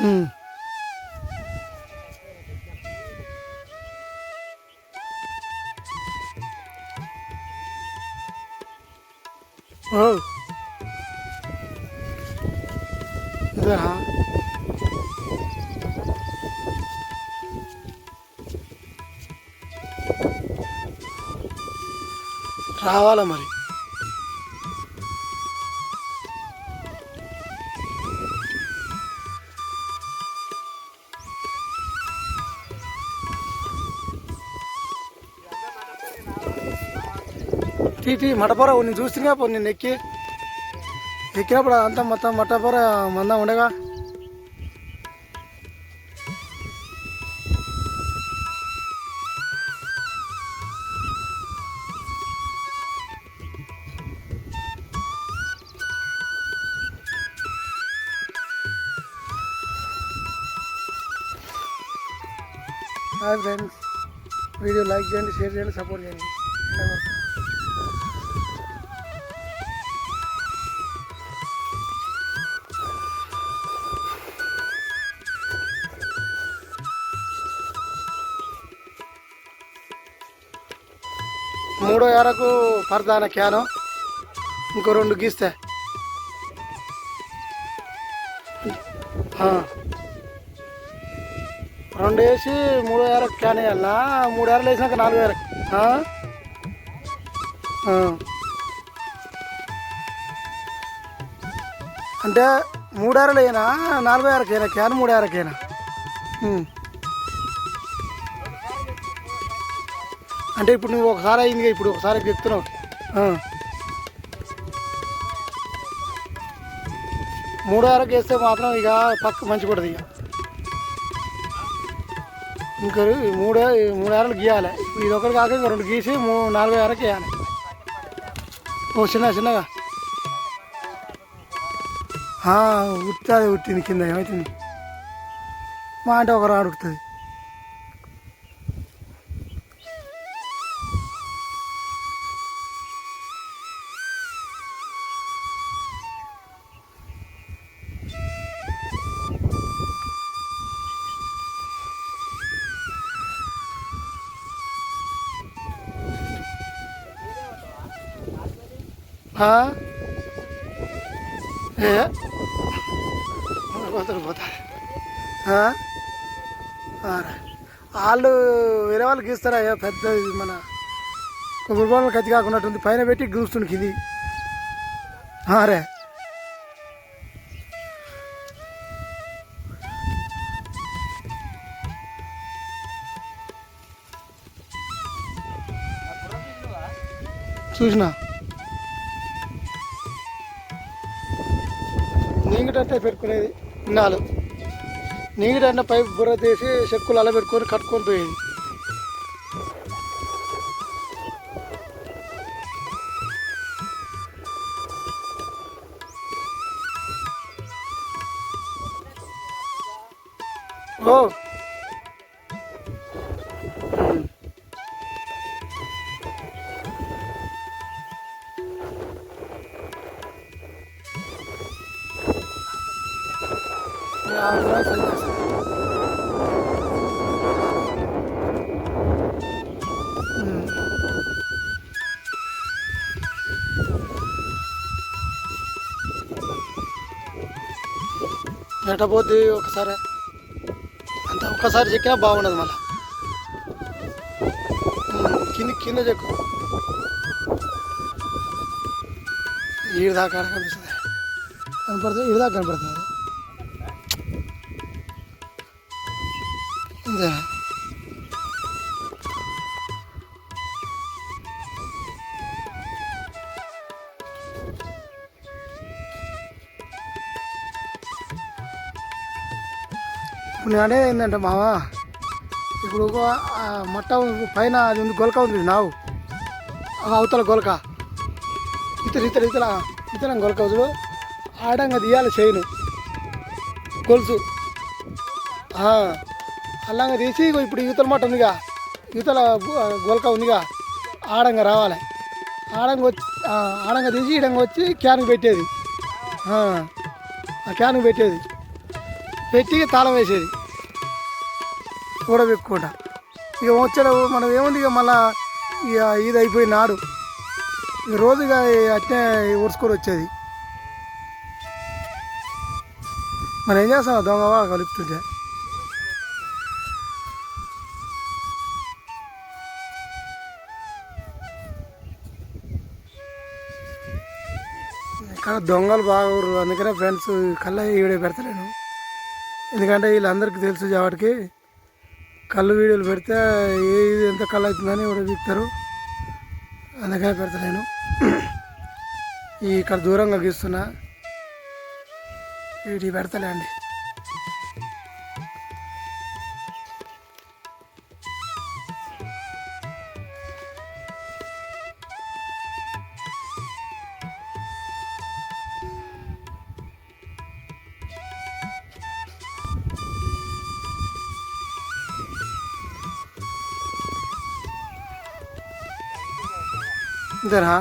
ఓ ఇదా రావాలా మరి. టీ మటపొర నేను చూస్తున్నా పో, నేను ఎక్కినప్పుడు అంతా మొత్తం మటపొర మందం ఉండగా. హాయ్ ఫ్రెండ్స్, వీడియో లైక్ చేయండి, షేర్ చేయండి, సపోర్ట్ చేయండి. 3 ఎరకు పరదాన క్యాను ఇంకో 2 గీస్తే 2 వేసి 3 ఎరకు క్యాన్ వేయాలనా? 3 ఎరలు వేసినాక 4 ఎరకు. అంటే 3 ఎరలు అయినా 4 ఎరకైనా క్యాన్ 3 ఎరకైనా. అంటే ఇప్పుడు నువ్వు ఒకసారి అయింది, ఇప్పుడు ఒకసారి చెప్తున్నావు. 3 ఎరకు వేస్తే మాత్రం ఇక పక్క మంచి పడుతుంది. ఇక ఇంకా 3 ఎరలు గీయాలి. ఇది ఒకటి కాక ఇంకా 2 గీసి 4 ఎరకు వేయాలి. ఓ చిన్నగా ఉట్టిది ఉట్టింది కింద ఏమవుతుంది మా అంటే ఒక రాడు ఉడుతుంది. పోతారు వాళ్ళు వేరే వాళ్ళకి ఇస్తారా? పెద్ద మన కొబ్బరి బొమ్మలు కత్తి కాకున్నట్టుంది, పైన పెట్టి గూస్తుంది కింది. రే చూసినా నీగిటంటే పెట్టుకునేది ఇన్నాళ్ళు. నీగిటంటే పైపు బుర్ర తీసి చెక్కులు అలా పెట్టుకొని కట్టుకొని పోయేది. ఓ ఎట్టపోద్ది ఒకసారి అంత ఒక్కసారి చెక్కినా బాగుండదు. మళ్ళీ కింద చెక్కు ఈడు దాకా కనిపిస్తుంది, కనపడుతుంది, ఈడు దాకా కనపడుతుంది. అంతే ఇప్పుడు నేను అనేది ఏంటంటే మావా, ఇప్పుడు మట్ట పైన అది ఉంది, గొలక ఉంది నావు, అవతల గొలక ఇతర గొలక వదులు ఆడంగా తీయాలి చేయను గొలుసు. అలాగా తీసి ఇప్పుడు యువతల మట్ట ఉందిగా, యువతల గొలక ఉందిగా, ఆడంగా రావాలి. ఆడంగా తీసి ఈడంగా వచ్చి క్యాన్కి పెట్టేది, ఆ క్యాన్కి పెట్టేది. పెట్టి తాళం వేసేది ఊడబెట్టుకుంటా. ఇక వచ్చాడు మనం ఏముంది ఇక మళ్ళా ఇక ఇది అయిపోయి నాడు ఇక రోజుగా అట్నే ఊడ్చుకొని వచ్చేది. మనం ఏం చేస్తాం దొంగ కలుపుతుంటే. ఇక్కడ దొంగలు బాగా ఊరు, అందుకనే ఫ్రెండ్స్ కళ్ళ వీడియో పెడతలేను. ఎందుకంటే వీళ్ళందరికీ తెలుసు కాబట్టి కళ్ళు వీడియోలు పెడితే ఇది ఎంత కళ్ళు అవుతుందని ఎవరు చెప్తారు, అందుకనే పెడతలేను. ఇక్కడ దూరంగా గీస్తున్నా, వీటి పెడతలే అండి. ఇంతేనా?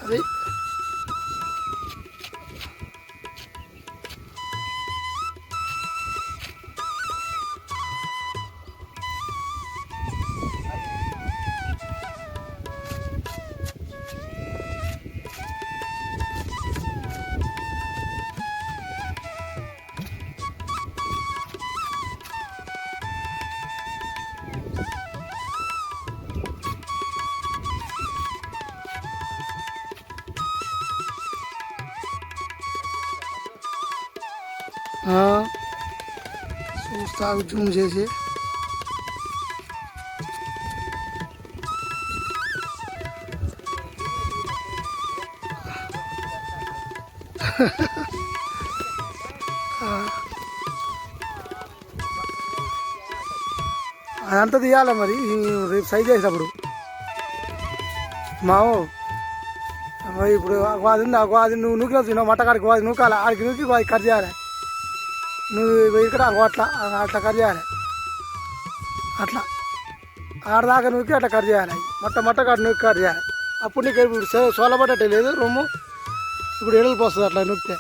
అది చూస్తా జూమ్ చేసి. అదంతా తీయాలి మరి రేపు సైజ్ చేసినప్పుడు. మావు ఇప్పుడు అది అది నువ్వు నూకిన తిన్నావు మట్టకాడికి అది నూకాలి, ఆడికి నూకి అది కట్ చేయాలి. నువ్వు ఇక్కడ అట్లా అట్లా కట్ చేయాలి, అట్లా ఆడదాకా నూకి అట్లా కట్ చేయాలి. మట్టకాడ నూకి కట్ చేయాలి. అప్పుడు నీకు ఇప్పుడు సోలబట్టే లేదు రొమ్ము, ఇప్పుడు ఎడలు పోస్తుంది అట్లా నూకితే.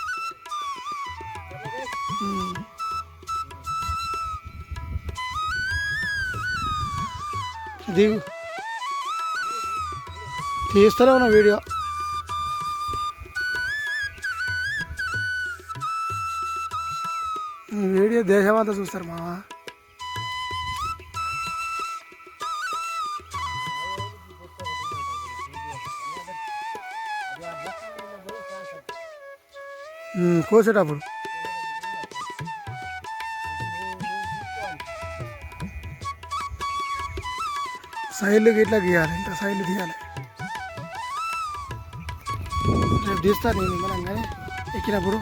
దిగు తీస్తూనే ఉన్నా వీడియో. వీడియో దేశమంతా చూస్తారు మావా. కోసేటప్పుడు సైడ్లు ఇట్లా గీయాలి, ఇంకా సైడ్లు తీయాలి. రేపు తీస్తాను నేను మనం కానీ ఎక్కినప్పుడు.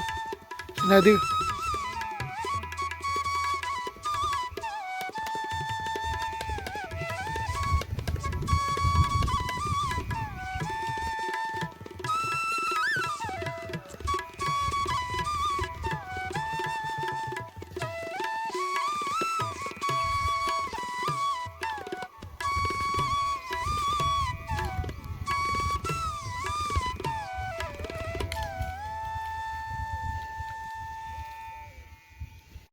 దిగు.